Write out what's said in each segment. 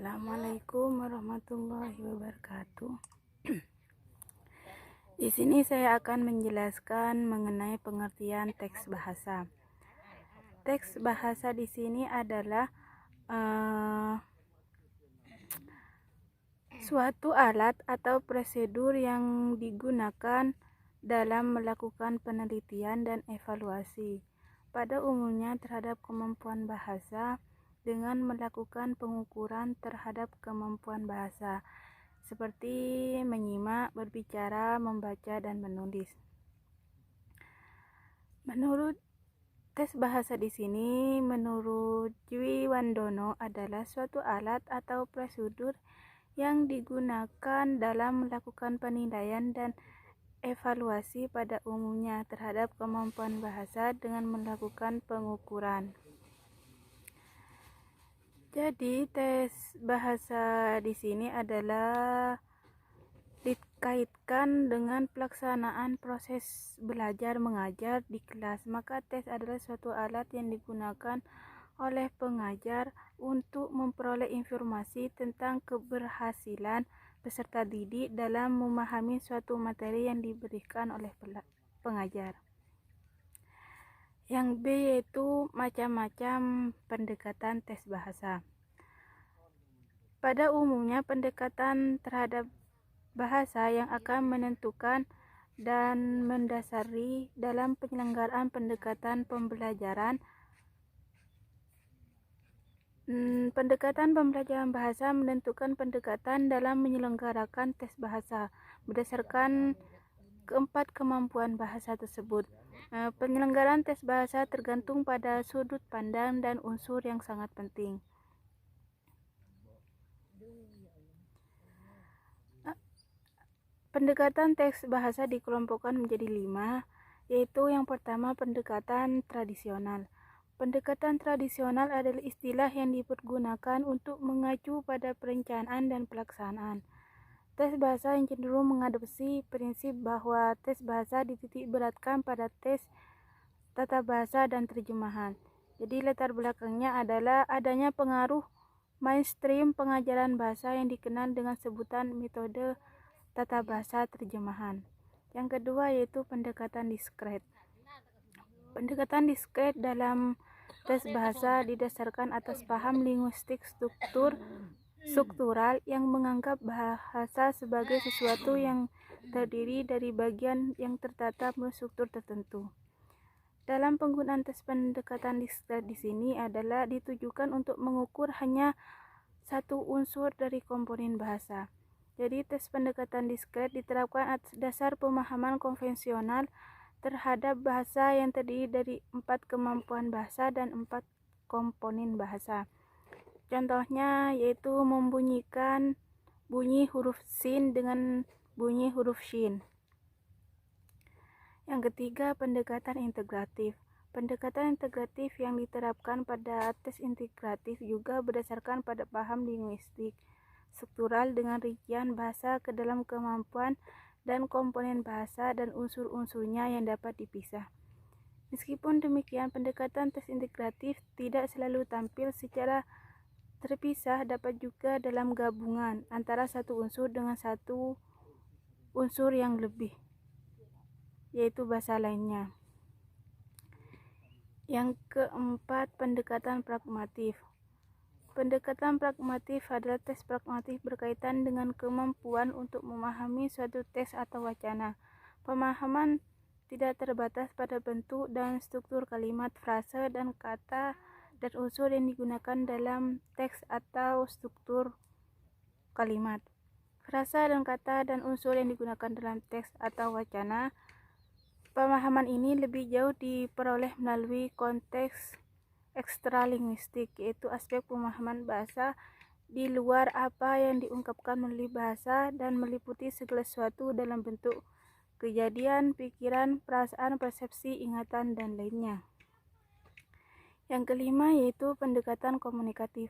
Assalamualaikum warahmatullahi wabarakatuh. Di sini saya akan menjelaskan mengenai pengertian teks bahasa. Teks bahasa di sini adalah suatu alat atau prosedur yang digunakan dalam melakukan penelitian dan evaluasi pada umumnya terhadap kemampuan bahasa dengan melakukan pengukuran terhadap kemampuan bahasa seperti menyimak, berbicara, membaca, dan menulis. Menurut tes bahasa di sini, menurut Dwi Wandono adalah suatu alat atau prosedur yang digunakan dalam melakukan penilaian dan evaluasi pada umumnya terhadap kemampuan bahasa dengan melakukan pengukuran. Jadi, tes bahasa di sini adalah dikaitkan dengan pelaksanaan proses belajar mengajar di kelas. Maka tes adalah suatu alat yang digunakan oleh pengajar untuk memperoleh informasi tentang keberhasilan peserta didik dalam memahami suatu materi yang diberikan oleh pengajar. Yang B yaitu macam-macam pendekatan tes bahasa. Pada umumnya pendekatan terhadap bahasa yang akan menentukan dan mendasari dalam penyelenggaraan pendekatan pembelajaran. Pendekatan pembelajaran bahasa menentukan pendekatan dalam menyelenggarakan tes bahasa berdasarkan keempat kemampuan bahasa tersebut. Penyelenggaraan tes bahasa tergantung pada sudut pandang dan unsur yang sangat penting. Pendekatan teks bahasa dikelompokkan menjadi 5, yaitu yang pertama pendekatan tradisional. Pendekatan tradisional adalah istilah yang dipergunakan untuk mengacu pada perencanaan dan pelaksanaan tes bahasa yang cenderung mengadopsi prinsip bahwa tes bahasa dititik beratkan pada tes tata bahasa dan terjemahan. Jadi latar belakangnya adalah adanya pengaruh mainstream pengajaran bahasa yang dikenal dengan sebutan metode tata bahasa terjemahan. Yang kedua yaitu pendekatan diskret. Pendekatan diskret dalam tes bahasa didasarkan atas paham linguistik struktural yang menganggap bahasa sebagai sesuatu yang terdiri dari bagian yang tertata berstruktur tertentu. Dalam penggunaan tes pendekatan diskret di sini adalah ditujukan untuk mengukur hanya satu unsur dari komponen bahasa. Jadi tes pendekatan diskret diterapkan atas dasar pemahaman konvensional terhadap bahasa yang terdiri dari 4 kemampuan bahasa dan 4 komponen bahasa. Contohnya yaitu membunyikan bunyi huruf sin dengan bunyi huruf shin. Yang ketiga, pendekatan integratif. Pendekatan integratif yang diterapkan pada tes integratif juga berdasarkan pada paham linguistik struktural dengan rincian bahasa ke dalam kemampuan dan komponen bahasa dan unsur-unsurnya yang dapat dipisah. Meskipun demikian, pendekatan tes integratif tidak selalu tampil secara terpisah, dapat juga dalam gabungan antara satu unsur dengan satu unsur yang lebih, yaitu bahasa lainnya. Yang keempat, pendekatan pragmatif. Pendekatan pragmatif adalah tes pragmatif berkaitan dengan kemampuan untuk memahami suatu teks atau wacana. Pemahaman tidak terbatas pada bentuk dan struktur kalimat, frase, dan kata dan unsur yang digunakan dalam teks atau struktur kalimat. Frasa dan kata dan unsur yang digunakan dalam teks atau wacana. Pemahaman ini lebih jauh diperoleh melalui konteks ekstralinguistik, yaitu aspek pemahaman bahasa di luar apa yang diungkapkan melalui bahasa dan meliputi segala sesuatu dalam bentuk kejadian, pikiran, perasaan, persepsi, ingatan, dan lainnya. Yang kelima yaitu pendekatan komunikatif.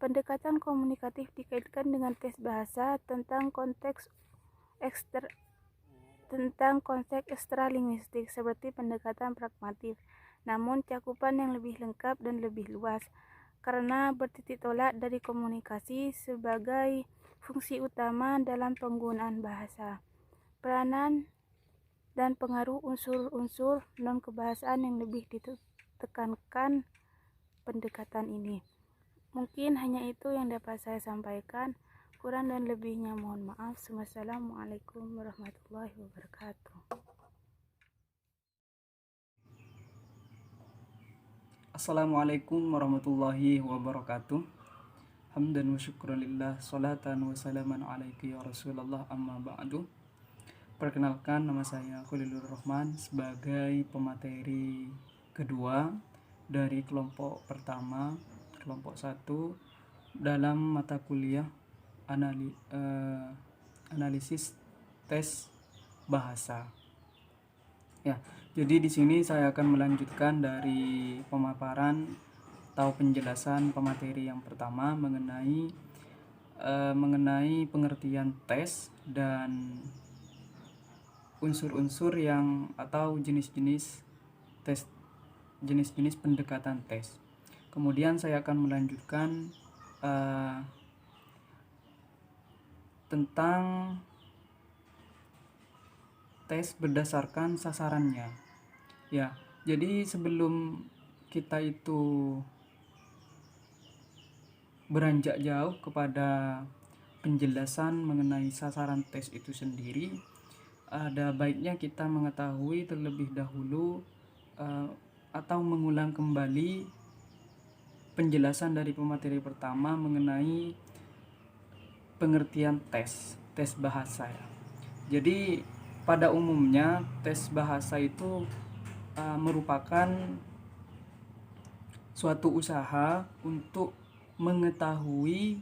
Pendekatan komunikatif dikaitkan dengan tes bahasa tentang konteks ekstralinguistik seperti pendekatan pragmatif, namun cakupan yang lebih lengkap dan lebih luas. karena bertitik tolak dari komunikasi sebagai fungsi utama dalam penggunaan bahasa. Peranan dan pengaruh unsur-unsur non-kebahasaan yang lebih ditekankan pendekatan ini. Mungkin hanya itu yang dapat saya sampaikan. Kurang dan lebihnya mohon maaf. Wassalamualaikum warahmatullahi wabarakatuh. Assalamualaikum warahmatullahi wabarakatuh. Hamdan wa syukran lillah, salatan wa salaman alaiki ya Rasulullah, amma ba'du. Perkenalkan, nama saya Khalilur Rahman sebagai pemateri kedua dari kelompok pertama, kelompok 1 dalam mata kuliah analisis tes bahasa. Ya, jadi di sini saya akan melanjutkan dari pemaparan atau penjelasan pemateri yang pertama mengenai pengertian tes dan unsur-unsur yang atau jenis-jenis tes, jenis-jenis pendekatan tes. Kemudian saya akan melanjutkan tentang tes berdasarkan sasarannya. Ya, jadi sebelum kita itu beranjak jauh kepada penjelasan mengenai sasaran tes itu sendiri, ada baiknya kita mengetahui terlebih dahulu atau mengulang kembali penjelasan dari pemateri pertama mengenai pengertian tes bahasa ya. Jadi pada umumnya tes bahasa itu merupakan suatu usaha untuk mengetahui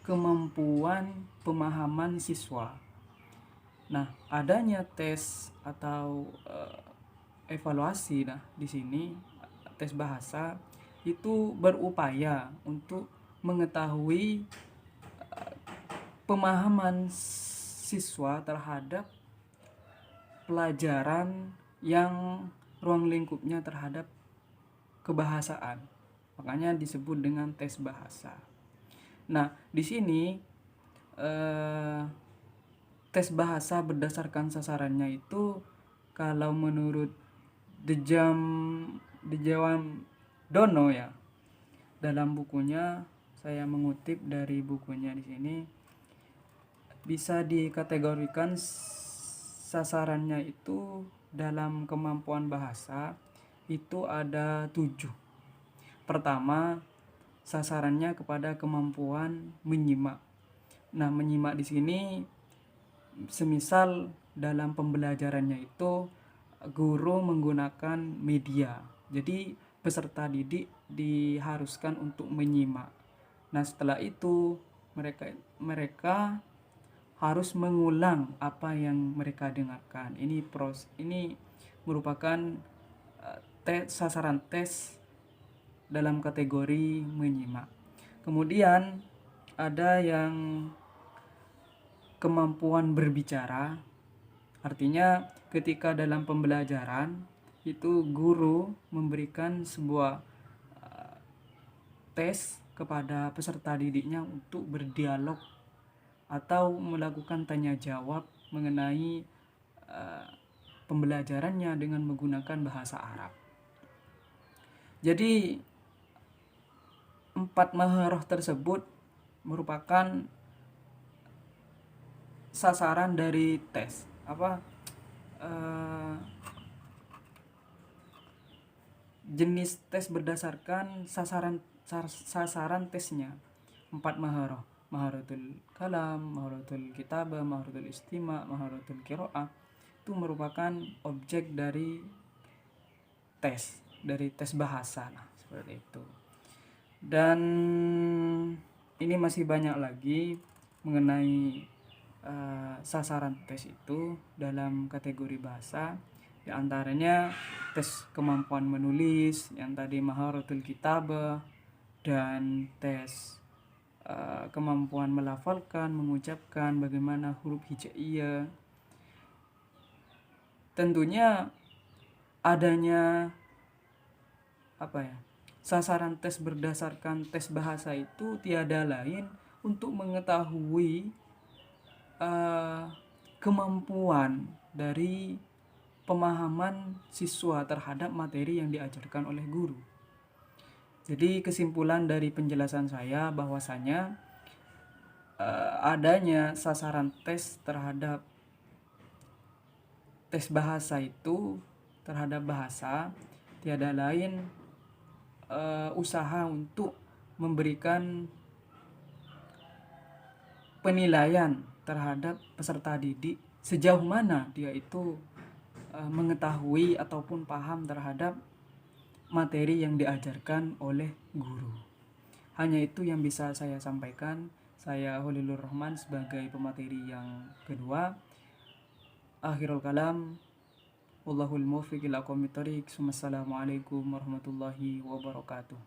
kemampuan pemahaman siswa. Nah, adanya tes atau evaluasi di sini tes bahasa itu berupaya untuk mengetahui pemahaman siswa terhadap pelajaran yang ruang lingkupnya terhadap kebahasaan. Makanya disebut dengan tes bahasa. Nah, di sini tes bahasa berdasarkan sasarannya itu kalau menurut Dejam Dono ya, dalam bukunya, saya mengutip dari bukunya di sini, bisa dikategorikan sasarannya itu dalam kemampuan bahasa itu ada 7. Pertama, sasarannya kepada kemampuan menyimak. Nah, menyimak di sini semisal dalam pembelajarannya itu guru menggunakan media. Jadi peserta didik diharuskan untuk menyimak. Nah, setelah itu mereka harus mengulang apa yang mereka dengarkan. Ini merupakan sasaran tes dalam kategori menyimak. Kemudian ada yang kemampuan berbicara. Artinya ketika dalam pembelajaran itu guru memberikan sebuah tes kepada peserta didiknya untuk berdialog atau melakukan tanya jawab mengenai pembelajarannya dengan menggunakan bahasa Arab. Jadi 4 maharah tersebut merupakan sasaran dari tes jenis tes berdasarkan sasaran tesnya. 4 maharah: maharatul kalam, maharatul kitabah, maharatul istima', maharatul qiraah. Itu merupakan objek dari tes bahasa seperti itu. Dan ini masih banyak lagi mengenai sasaran tes itu dalam kategori bahasa. Di antaranya tes kemampuan menulis yang tadi maharatul kitabah, dan tes kemampuan melafalkan, mengucapkan, bagaimana huruf hijaiyah. Tentunya adanya sasaran tes berdasarkan tes bahasa itu tiada lain untuk mengetahui kemampuan dari pemahaman siswa terhadap materi yang diajarkan oleh guru. Jadi kesimpulan dari penjelasan saya bahwasanya adanya sasaran tes terhadap tes bahasa itu terhadap bahasa tiada lain usaha untuk memberikan penilaian terhadap peserta didik sejauh mana dia itu mengetahui ataupun paham terhadap materi yang diajarkan oleh guru. Hanya itu yang bisa saya sampaikan. Saya Holilur Rahman sebagai pemateri yang kedua. Akhirul kalam, wallahul muwaffiq ila aqwamit thoriq. Wassalamualaikum warahmatullahi wabarakatuh.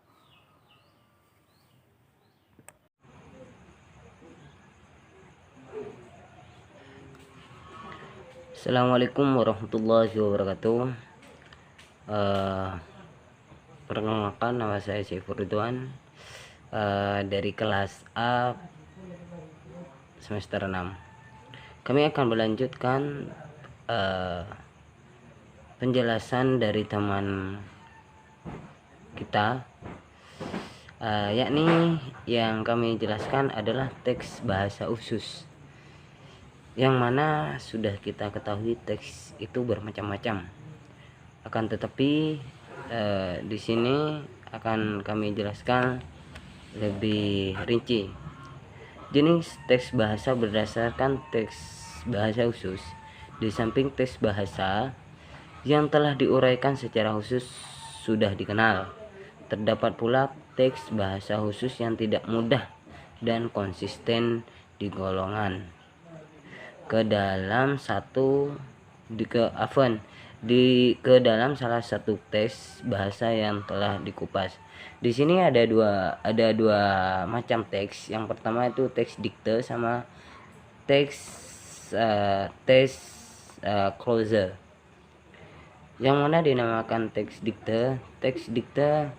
Assalamualaikum warahmatullahi wabarakatuh. Perkenalkan, nama saya Saifur Ridwan, dari kelas A semester 6. Kami akan melanjutkan penjelasan dari teman kita, yakni yang kami jelaskan adalah teks bahasa khusus, yang mana sudah kita ketahui teks itu bermacam-macam. Akan tetapi di sini akan kami jelaskan lebih rinci. Jenis teks bahasa berdasarkan teks bahasa khusus. Di samping teks bahasa yang telah diuraikan secara khusus sudah dikenal, terdapat pula teks bahasa khusus yang tidak mudah dan konsisten digolongan ke dalam dalam salah satu teks bahasa yang telah dikupas. Di sini ada dua macam teks. Yang pertama itu teks dikte sama teks closer. Yang mana dinamakan teks dikte? Teks dikte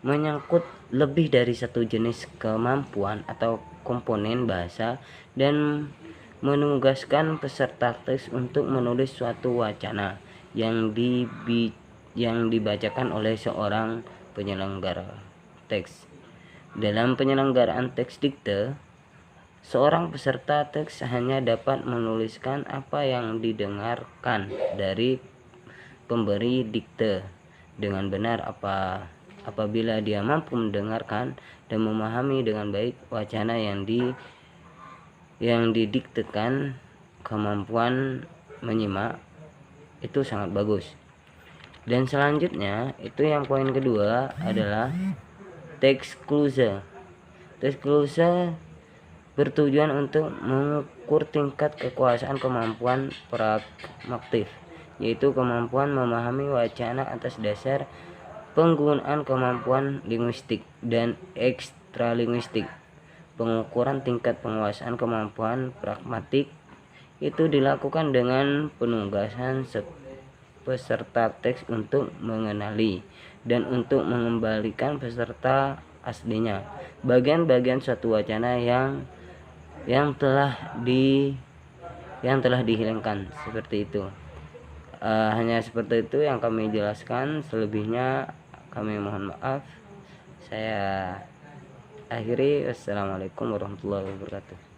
menyangkut lebih dari satu jenis kemampuan atau komponen bahasa dan menugaskan peserta teks untuk menulis suatu wacana yang dibacakan oleh seorang penyelenggara teks. Dalam penyelenggaraan teks dikte, seorang peserta teks hanya dapat menuliskan apa yang didengarkan dari pemberi dikte dengan benar apabila dia mampu mendengarkan dan memahami dengan baik wacana yang didiktekan. Kemampuan menyimak itu sangat bagus. Dan selanjutnya itu yang poin kedua adalah teks closer. Teks closer bertujuan untuk mengukur tingkat kekuasaan kemampuan pragmatif, yaitu kemampuan memahami wacana atas dasar penggunaan kemampuan linguistik dan ekstralinguistik. Pengukuran tingkat penguasaan kemampuan pragmatik itu dilakukan dengan penugasan peserta teks untuk mengenali dan untuk mengembalikan peserta aslinya bagian-bagian suatu wacana yang telah dihilangkan, seperti itu. Hanya seperti itu yang kami jelaskan. Selebihnya kami mohon maaf. Saya akhiri. Wassalamualaikum warahmatullahi wabarakatuh.